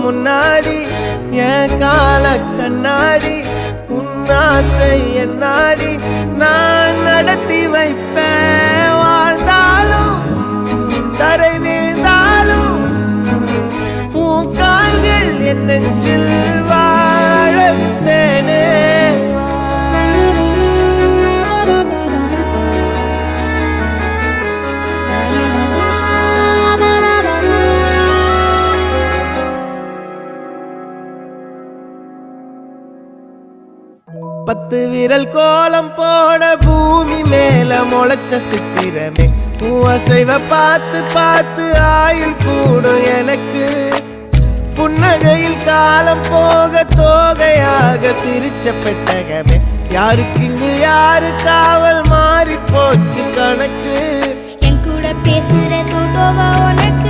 முன்னாடி என் கால கண்ணாடி உன்னாசை என் நாடி நான் நடத்தி வைப்பேன் வாழ்ந்தாலும் தரை வீழ்ந்தாலும் உன் கால்கள் என் நெஞ்சில் வாழ விட்டேனே பத்து விரல் கோலம் போட பூமி மேல முளைச்ச சித்திரமே அசைவ பார்த்து பார்த்து ஆயுள் கூடும் எனக்கு புன்னகையில் காலம் போக தோகையாக சிரிச்ச பெட்டகமே யாருக்கு இங்கு யாரு காவல் மாறி போச்சு கணக்கு என் கூட பேசுற தோதோவா உனக்கு